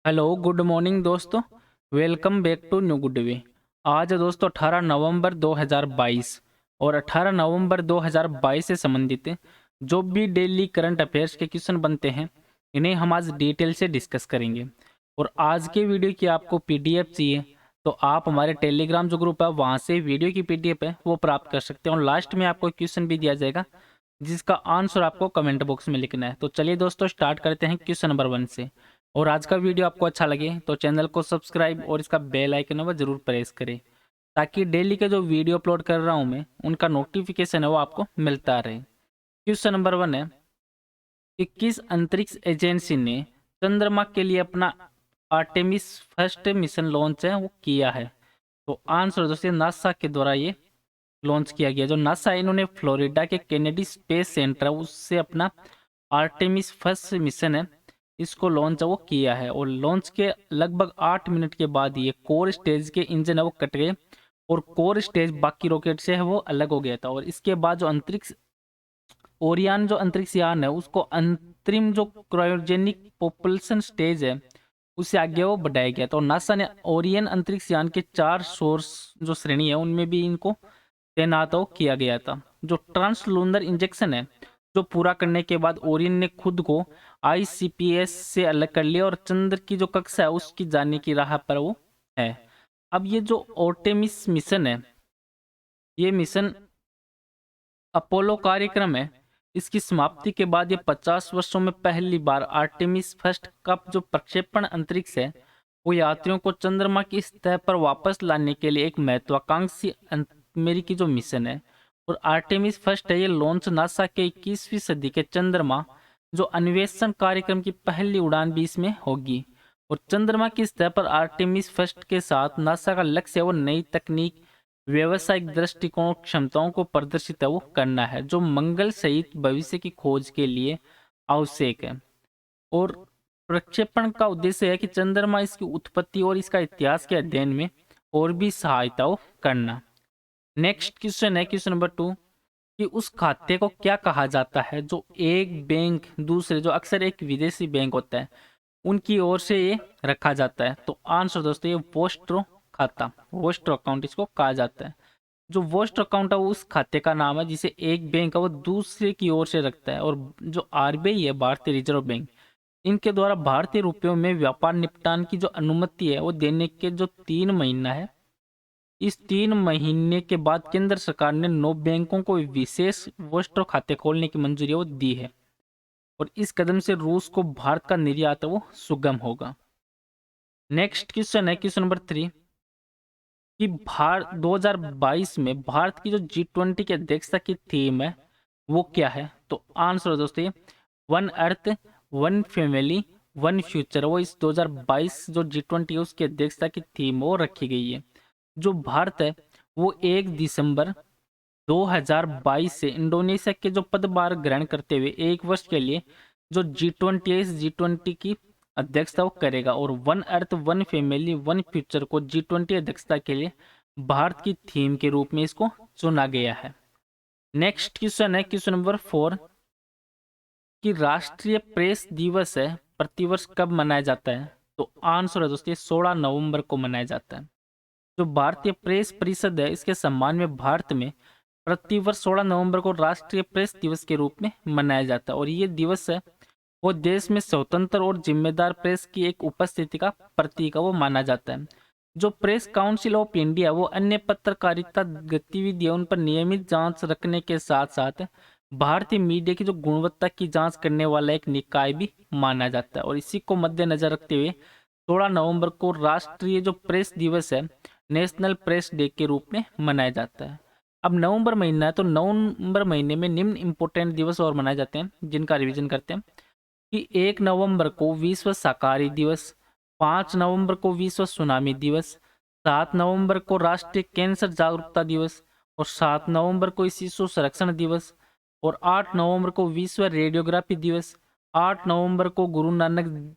Hello good morning दोस्तों। Welcome back to new good way. आज है दोस्तों 18 नवंबर 2022 और 18 नवंबर 2022 से संबंधित जो भी डेली करंट अफेयर्स के क्वेश्चन बनते हैं इन्हें हम आज डिटेल से डिस्कस करेंगे। और आज के वीडियो की आपको पीडीएफ चाहिए तो आप हमारे टेलीग्राम जो ग्रुप है वहाँ से वीडियो की पीडीएफ है वो प्राप्त कर सकते हैं और लास्ट में आपको क्वेश्चन भी दिया जाएगा जिसका आंसर आपको कमेंट बॉक्स में लिखना है। तो चलिए दोस्तों स्टार्ट करते हैं क्वेश्चन नंबर 1 से। और आज का वीडियो आपको अच्छा लगे तो चैनल को सब्सक्राइब और इसका बेल आइकन है वो जरूर प्रेस करें ताकि डेली के जो वीडियो अपलोड कर रहा हूं मैं उनका नोटिफिकेशन है वो आपको मिलता रहे। क्वेश्चन नंबर 1 है कि किस अंतरिक्ष एजेंसी ने चंद्रमा के लिए अपना आर्टेमिस फर्स्ट मिशन लॉन्च है वो किया है? तो आंसर दोस्तों नासा के द्वारा ये लॉन्च किया गया। जो नासा है इन्होंने फ्लोरिडा के केनेडी स्पेस सेंटर है उससे अपना आर्टेमिस फर्स्ट मिशन है इसको लॉन्च वो किया है। और लॉन्च के लगभग 8 मिनट के बाद ये कोर स्टेज के इंजन है वो कट गए और कोर स्टेज बाकी रॉकेट से है वो अलग हो गया था। और इसके बाद जो अंतरिक्ष ओरियन जो अंतरिक्ष यान है उसको अंतरिम जो क्रायोजेनिक पोपल्सन स्टेज है उससे आगे वो बढ़ाया गया। तो नासा ने ओरियन अंतरिक्ष यान के 4 सोर्स जो श्रेणी है उनमें भी इनको तैनात किया गया था। जो ट्रांसलूनर इंजेक्शन है जो पूरा करने के बाद ओरियन ने खुद को आईसीपीएस से अलग कर लिया और चंद्र की जो कक्षा है उसकी जाने की राह पर वो है। अब ये जो आर्टेमिस मिशन है ये मिशन अपोलो कार्यक्रम है इसकी समाप्ति के बाद ये 50 वर्षों में पहली बार आर्टेमिस फर्स्ट का जो प्रक्षेपण अंतरिक्ष है वो यात्रियों को चंद्रमा की सतह पर वापस लाने के लिए एक महत्वाकांक्षी अमेरिकी जो मिशन है। और आर्टेमिस फर्स्ट है ये लॉन्च नासा के 21वीं सदी के चंद्रमा जो अन्वेषण कार्यक्रम की पहली उड़ान भी इसमें होगी। और चंद्रमा की सतह पर आर्टेमिस फर्स्ट के साथ नासा का लक्ष्य है वो नई तकनीक व्यवसायिक दृष्टिकोण क्षमताओं को प्रदर्शित है वो करना है जो मंगल सहित भविष्य की खोज के लिए आवश्यक है। और प्रक्षेपण का उद्देश्य है कि चंद्रमा इसकी उत्पत्ति और इसका इतिहास के अध्ययन में और भी सहायता करना। नेक्स्ट क्वेश्चन है क्वेश्चन नंबर 2 कि उस खाते को क्या कहा जाता है जो एक बैंक दूसरे जो अक्सर एक विदेशी बैंक होता है उनकी ओर से ये रखा जाता है? तो आंसर दोस्तों ये वोस्ट्रो खाता वोस्ट्रो अकाउंट इसको कहा जाता है। जो वोस्ट्रो अकाउंट है वो उस खाते का नाम है जिसे एक बैंक है वो दूसरे की ओर से रखता है। और जो आरबीआई है भारतीय रिजर्व बैंक इनके द्वारा भारतीय रुपयों में व्यापार निपटान की जो अनुमति है वो देने के जो 3 महीना है इस 3 महीने के बाद केंद्र सरकार ने 9 बैंकों को विशेष वोस्ट्रो खाते खोलने की मंजूरी वो दी है। और इस कदम से रूस को भारत का निर्यात है वो सुगम होगा। नेक्स्ट क्वेश्चन है क्वेश्चन नंबर 3 कि भारत 2022 में भारत की जो G20 की अध्यक्षता की थीम है वो क्या है? तो आंसर दोस्तों one earth one family one future वो इस 2022 जो G20 है उसकी अध्यक्षता की थीम वो रखी गई है। जो भारत है वो 1 दिसंबर 2022 से इंडोनेशिया के जो पदभार ग्रहण करते हुए 1 वर्ष के लिए जो G20 है इस G20 की अध्यक्षता वो करेगा। और one earth one family one future को G20 अध्यक्षता के लिए भारत की थीम के रूप में इसको चुना गया है। नेक्स्ट क्वेश्चन है क्वेश्चन नंबर 4 कि राष्ट्रीय प्रेस दिवस है प्रतिवर्ष कब मनाया जाता है? तो आंसर है दोस्तों 16 नवंबर को मनाया जाता है। जो भारतीय प्रेस परिषद है इसके सम्मान में भारत में प्रतिवर्ष 16 नवंबर को राष्ट्रीय प्रेस दिवस के रूप में मनाया जाता है। और ये दिवस है वो देश में स्वतंत्र और जिम्मेदार प्रेस की एक उपस्थिति का प्रतीक वो माना जाता है। जो प्रेस काउंसिल ऑफ इंडिया वो अन्य पत्रकारिता गतिविधियों उन पर नियमित जांच रखने के साथ साथ भारतीय मीडिया की जो गुणवत्ता की जांच करने वाला एक निकाय भी माना जाता है। और इसी को मद्देनजर रखते हुए 16 नवंबर को राष्ट्रीय जो प्रेस दिवस है नेशनल प्रेस डे के रूप में मनाया जाता है। अब नवंबर महीना है तो नवंबर महीने में निम्न इंपोर्टेंट दिवस और मनाए जाते हैं जिनका रिवीजन करते हैं कि 1 नवंबर को विश्व शाकाहारी दिवस, 5 नवंबर को विश्व सुनामी दिवस, 7 नवंबर को राष्ट्रीय कैंसर जागरूकता दिवस और 7 नवंबर को शिशु संरक्षण दिवस और 8 नवंबर को विश्व रेडियोग्राफी दिवस, 8 नवंबर को गुरु नानक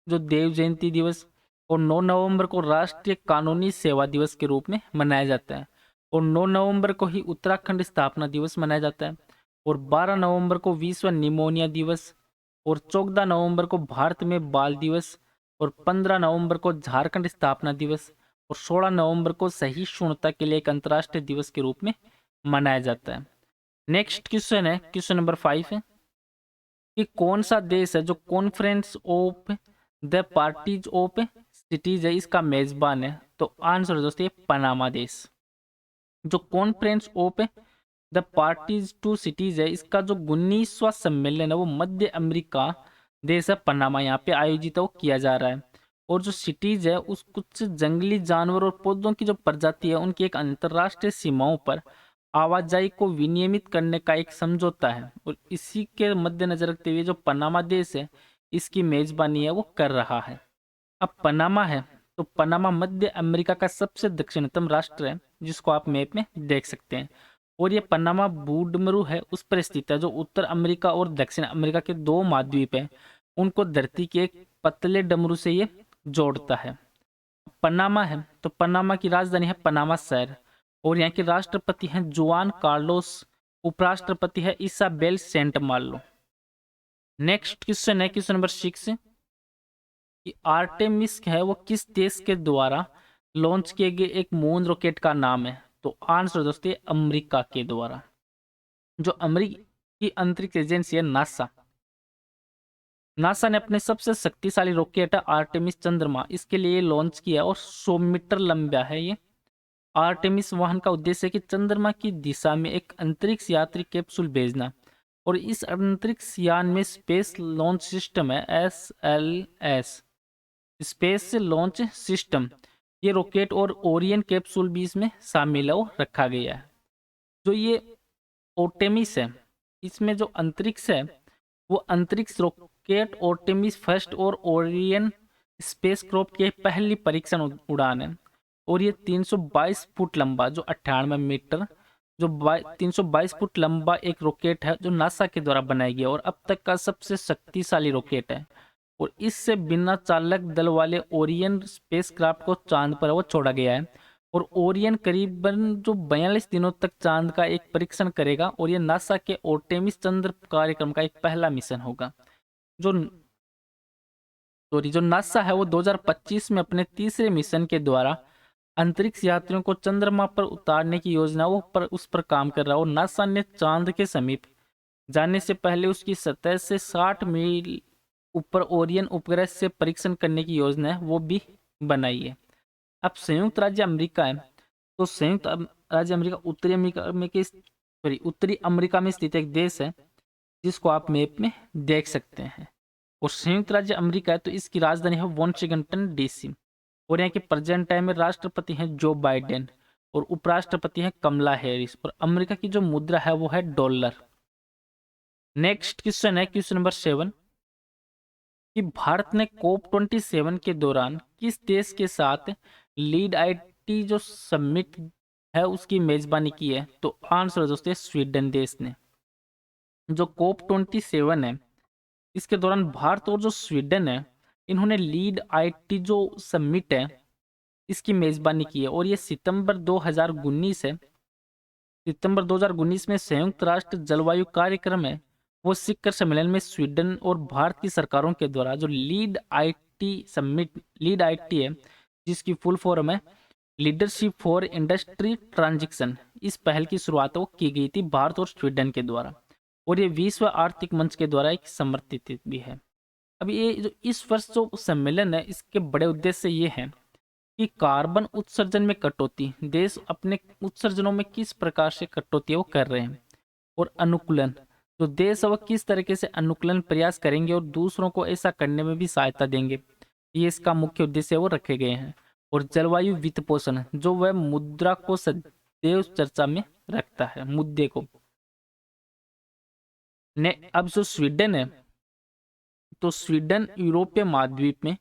जो देव जयंती दिवस और 9 नवंबर को राष्ट्रीय कानूनी सेवा दिवस के रूप में मनाया जाता है। और 9 नवंबर को ही उत्तराखंड स्थापना दिवस मनाया जाता है। और 12 नवंबर को विश्व निमोनिया दिवस और 14 नवंबर को भारत में बाल दिवस और 15 नवंबर को झारखंड स्थापना दिवस और 16 नवंबर को सहिष्णुता के लिए एक अंतर्राष्ट्रीय दिवस के रूप में मनाया जाता है। नेक्स्ट क्वेश्चन है, क्वेश्चन नंबर 5 है कि कौन सा देश है जो conference of the parties of cities है इसका मेजबान है? तो आंसर दोस्तों ये पनामा देश। जो conference of the parties two cities है इसका जो 19वां सम्मेलन है वो मध्य अमेरिका देश है पनामा, यहाँ पे आयोजित वो किया जा रहा है। और जो सिटीज है उस कुछ जंगली जानवर और पौधों की जो प्रजाति है उनकी एक अंतरराष्ट्रीय सीमाओं पर आवाजाही को विनियमित करने का एक समझौता है, और इसी के मद्देनजर रखते हुए जो पनामा देश है इसकी मेजबानी है वो कर रहा है। अब पनामा है तो पनामा मध्य अमेरिका का सबसे दक्षिणतम राष्ट्र है जिसको आप मैप में देख सकते हैं। और ये पनामा बूडमरू है उस पर स्थित है जो उत्तर अमेरिका और दक्षिण अमेरिका के दो महाद्वीप है उनको धरती के एक पतले डमरू से ये जोड़ता है। पनामा है तो पनामा की राजधानी है पनामा शहर, और यहाँ के राष्ट्रपति हैं जुआन कार्लोस, उपराष्ट्रपति है Isabel Saint Malo. Next question है क्वेश्चन नंबर 6 कि आर्टेमिस है वो किस देश के द्वारा लॉन्च किए गए एक मून रॉकेट का नाम है? तो आंसर दोस्तों अमेरिका के द्वारा। जो अमेरिकी अंतरिक्ष एजेंसी है नासा, नासा ने अपने सबसे शक्तिशाली रॉकेट आर्टेमिस चंद्रमा इसके लिए लॉन्च किया और 100 मीटर लंबा है ये। आर्टेमिस वाहन का उद्देश्य है कि चंद्रमा की दिशा में एक अंतरिक्ष यात्री कैप्सूल भेजना, और इस अंतरिक्ष यान में स्पेस लॉन्च सिस्टम है SLS, स्पेस लॉन्च सिस्टम, ये रॉकेट और ओरियन कैप्सूल भी इसमें शामिल है वो रखा गया है। जो ये ओटेमिस है इसमें जो अंतरिक्ष है वो अंतरिक्ष रॉकेट ओटेमिस फर्स्ट और ओरियन स्पेसक्राफ्ट की पहली परीक्षण उड़ान है, और ये 322 फुट लंबा जो 98 मीटर जो 322 फुट लंबा एक रॉकेट है जो नासा के द्वारा बनाया गया और अब तक का सबसे शक्तिशाली रॉकेट है। और इससे बिना चालक दल वाले ओरियन स्पेसक्राफ्ट को चांद पर वो छोड़ा गया है, और ओरियन करीबन जो 42 दिनों तक चांद का एक परीक्षण करेगा, और ये नासा के आर्टेमिस चंद्र कार्यक्रम का एक पहला मिशन होगा। जो नासा है वो 2025 में अपने तीसरे मिशन के द्वारा अंतरिक्ष यात्रियों को चंद्रमा पर उतारने की योजना उस पर काम कर रहा है, और नासा ने चांद के समीप जाने से पहले उसकी सतह से 60 मील ऊपर ओरियन उपग्रह से परीक्षण करने की योजना है वो भी बनाई है। अब संयुक्त राज्य अमेरिका है तो संयुक्त राज्य अमेरिका उत्तरी अमेरिका में स्थित एक देश है जिसको आप मैप में देख सकते हैं। और संयुक्त राज्य अमेरिका है तो इसकी राजधानी है वाशिंगटन DC, और यहाँ के प्रेजेंट टाइम में राष्ट्रपति हैं जो बाइडेन और उपराष्ट्रपति हैं कमला हैरिस, और अमेरिका की जो मुद्रा है वो है डॉलर। नेक्स्ट क्वेश्चन है क्वेश्चन नंबर 7 कि भारत ने COP27 के दौरान किस देश के साथ लीड IT जो समिट है उसकी मेजबानी की है? तो आंसर दोस्तों स्वीडन देश ने। जो COP27 है इसके दौरान भारत और जो स्वीडन है इन्होंने लीड IT जो समिट है इसकी मेजबानी की है, और ये सितंबर 2019 है। सितंबर 2019 में संयुक्त राष्ट्र जलवायु कार्यक्रम है वो शिखर सम्मेलन में स्वीडन और भारत की सरकारों के द्वारा जो लीड IT है जिसकी फुल फॉर्म है लीडरशिप फॉर इंडस्ट्री ट्रांजिशन, इस पहल की शुरुआत वो की गई थी भारत और स्वीडन के द्वारा, और ये विश्व आर्थिक मंच के द्वारा एक समर्थित भी है। अब ये जो इस वर्ष जो सम्मेलन है इसके बड़े उद्देश्य ये हैं कि कार्बन उत्सर्जन में कटौती, देश अपने उत्सर्जनों में किस प्रकार से कटौती वो कर रहे हैं, और अनुकूलन, जो देश वो किस तरीके से अनुकूलन प्रयास करेंगे और दूसरों को ऐसा करने में भी सहायता देंगे, ये इसका मुख्य उद्देश्य वो रखे गए हैं। और जलवायु वित्त पोषण, जो वह मुद्रा को सदैव चर्चा में रखता है मुद्दे को। अब जो स्वीडन है तो स्वीडन यूरोपीय महाद्वीप में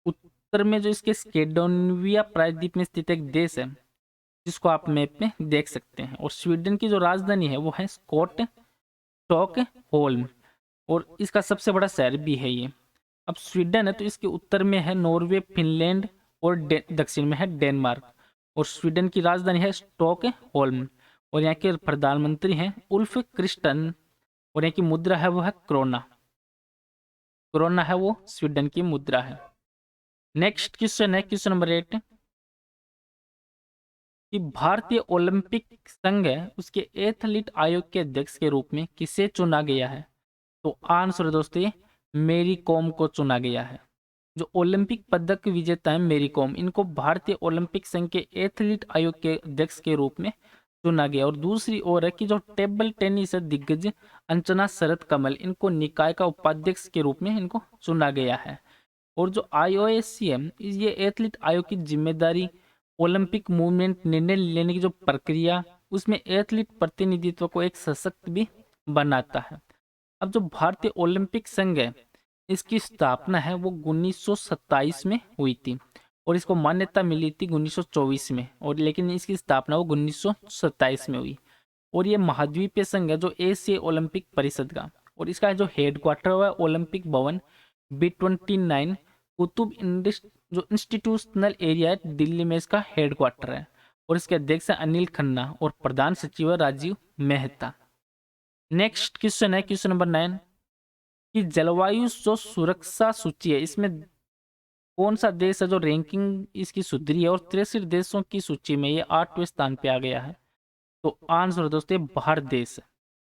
उत्तर में जो इसके स्केंडिनेविया प्रायद्वीप में स्थित एक देश है जिसको आप मैप में देख सकते हैं, और स्वीडन की जो राजधानी है वो है स्टॉकहोल्म, और इसका सबसे बड़ा शहर भी है ये। अब स्वीडन है तो इसके उत्तर में है नॉर्वे, फिनलैंड और दक्षिण में है डेनमार्क, और स्वीडन की राजधानी है स्टॉकहोल्म, और यहाँ के प्रधानमंत्री हैं उल्फ क्रिस्टन, और यहाँ की मुद्रा है वो है क्रोना। क्रोना है वो स्वीडन की मुद्रा है। नेक्स्ट क्वेश्चन है क्वेश्चन नंबर 8 कि भारतीय ओलंपिक संघ है उसके एथलीट आयोग के अध्यक्ष के रूप में किसे चुना गया है? तो आंसर दोस्तों ये मेरी कॉम को चुना गया है। जो ओलंपिक पदक विजेता है मेरी कॉम, इनको भारतीय ओलंपिक संघ के एथलीट आयोग के अध्यक्ष के रूप में चुना गया। और दूसरी ओर है कि जो टेबल टेनिस दिग्गज अंचना शरद कमल, इनको निकाय का उपाध्यक्ष के रूप में इनको चुना गया है। और जो IOC है ये एथलीट आयोग की जिम्मेदारी ओलंपिक मूवमेंट निर्णय लेने की जो प्रक्रिया उसमें एथलीट प्रतिनिधित्व को एक सशक्त भी बनाता है। अब जो भारतीय ओलंपिक संघ है इसकी स्थापना है वो 1927 में हुई थी और इसको मान्यता मिली थी 1924 में, और लेकिन इसकी स्थापना वो 1927 में हुई। और ये महाद्वीपीय संघ है जो एशिया ओलंपिक परिषद का, और इसका जो हेडक्वार्टर हुआ है ओलंपिक भवन B29 कुतुब जो इंस्टीट्यूशनल एरिया है दिल्ली में इसका हेडक्वार्टर है। और इसके अध्यक्ष है अनिल खन्ना और प्रधान सचिव है राजीव मेहता। नेक्स्ट क्वेश्चन है क्वेश्चन नंबर 9 कि जलवायु जो सुरक्षा सूची है इसमें कौन सा देश है जो रैंकिंग इसकी सुधरी है और 63 देशों की सूची में ये 8वें स्थान पे आ गया है? तो आंसर दोस्तों भारत देश है।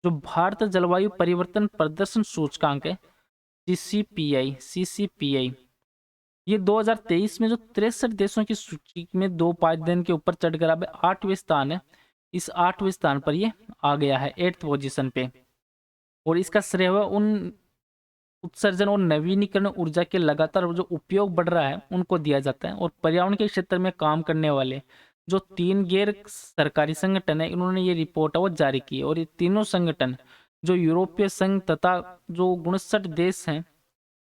जो भारत जलवायु परिवर्तन प्रदर्शन सूचकांक है CCPI ये 2023 में जो 63 देशों की सूची में 2 पायदान के ऊपर चढ़कर अब 8वें स्थान है। इस 8वें स्थान पर ये आ गया है 8th पोजीशन पे। और इसका श्रेय उन उत्सर्जन और नवीनीकरण ऊर्जा के लगातार जो उपयोग बढ़ रहा है उनको दिया जाता है। और पर्यावरण के क्षेत्र में काम करने वाले जो 3 गैर सरकारी संगठन है इन्होंने ये रिपोर्ट है वो जारी की। और ये तीनों संगठन जो यूरोपीय संघ तथा जो 59 देश हैं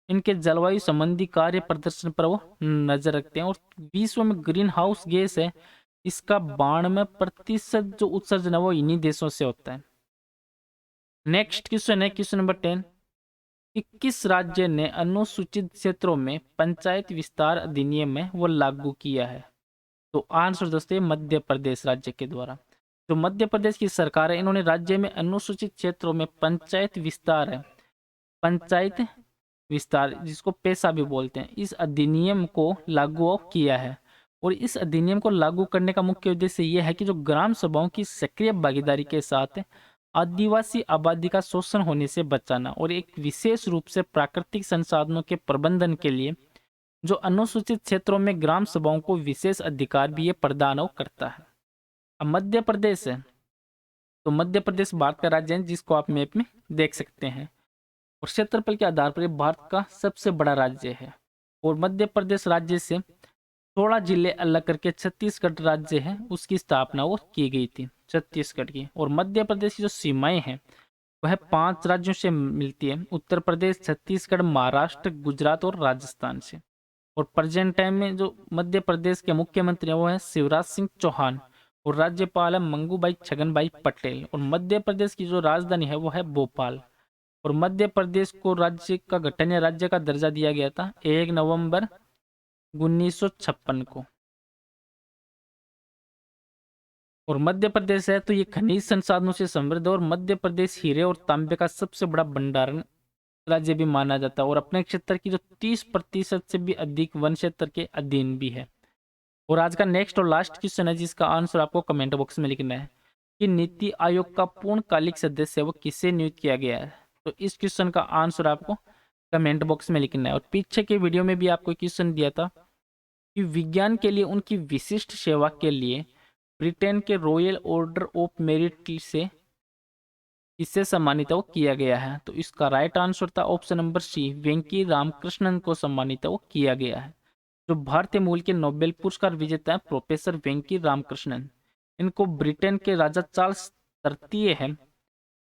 इनके जलवायु संबंधी कार्य प्रदर्शन पर वो नजर रखते हैं। और विश्व में ग्रीन हाउस गैस है इसका 92% जो उत्सर्जन है वो इन्हीं देशों से होता है। नेक्स्ट क्वेश्चन है क्वेश्चन नंबर 10 कि किस राज्य ने अनुसूचित क्षेत्रों में पंचायत विस्तार अधिनियम में वो लागू किया है? तो आंसर दोस्तों मध्य प्रदेश राज्य के द्वारा। जो मध्य प्रदेश की सरकार है इन्होंने राज्य में अनुसूचित क्षेत्रों में पंचायत विस्तार जिसको पैसा भी बोलते हैं इस अधिनियम को लागू किया है। और इस अधिनियम को लागू करने का मुख्य उद्देश्य यह है कि जो ग्राम सभाओं की सक्रिय भागीदारी के साथ आदिवासी आबादी का शोषण होने से बचाना और एक विशेष रूप से प्राकृतिक संसाधनों के प्रबंधन के लिए जो अनुसूचित क्षेत्रों में ग्राम सभाओं को विशेष अधिकार भी ये प्रदान करता है। अब मध्य प्रदेश है तो मध्य प्रदेश भारत का राज्य है जिसको आप मैप में देख सकते हैं और क्षेत्रफल के आधार पर भारत का सबसे बड़ा राज्य है। और मध्य प्रदेश राज्य से 16 जिले अलग करके छत्तीसगढ़ राज्य है उसकी स्थापना वो की गई थी छत्तीसगढ़ की। और मध्य प्रदेश की जो सीमाएं हैं वह 5 राज्यों से मिलती है, उत्तर प्रदेश, छत्तीसगढ़, महाराष्ट्र, गुजरात और राजस्थान से। और प्रेजेंट टाइम में जो मध्य प्रदेश के मुख्यमंत्री हैं वो है शिवराज सिंह चौहान और राज्यपाल है मंगूभाई छगनभाई पटेल। और मध्य प्रदेश की जो राजधानी है वो है भोपाल। और मध्य प्रदेश को राज्य का गठन या राज्य का दर्जा दिया गया था 1 नवंबर 1956 को। और मध्य प्रदेश है तो ये खनिज संसाधनों से समृद्ध और मध्य प्रदेश हीरे और तांबे का सबसे बड़ा भंडारण राज्य भी माना जाता है और अपने क्षेत्र की जो 30% से भी अधिक वन क्षेत्र के अधीन भी है। और आज का नेक्स्ट और लास्ट क्वेश्चन है जिसका आंसर आपको कमेंट बॉक्स में लिखना है कि नीति आयोग का पूर्णकालिक सदस्य वो किसे नियुक्त किया गया है? तो इस क्वेश्चन का आंसर आपको कमेंट बॉक्स में लिखना है। और पीछे के वीडियो में भी आपको क्वेश्चन दिया था कि विज्ञान के लिए उनकी विशिष्ट सेवा के लिए ब्रिटेन के रॉयल ऑर्डर ऑफ मेरिट से किससे सम्मानित वो किया गया है? तो इसका राइट आंसर था ऑप्शन नंबर सी, वेंकी रामकृष्णन को सम्मानित वो किया गया है। जो भारतीय मूल के नोबेल पुरस्कार विजेता है प्रोफेसर वेंकी रामकृष्णन, इनको ब्रिटेन के राजा चार्ल्स तृतीय है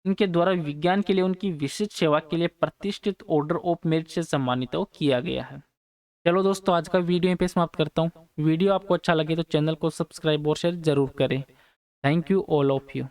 इनके द्वारा विज्ञान के लिए उनकी विशिष्ट सेवा के लिए प्रतिष्ठित ऑर्डर ऑफ मेरिट से सम्मानित वो किया गया है। चलो दोस्तों आज का वीडियो यहीं पे समाप्त करता हूँ। वीडियो आपको अच्छा लगे तो चैनल को सब्सक्राइब और शेयर जरूर करें। Thank you all of you.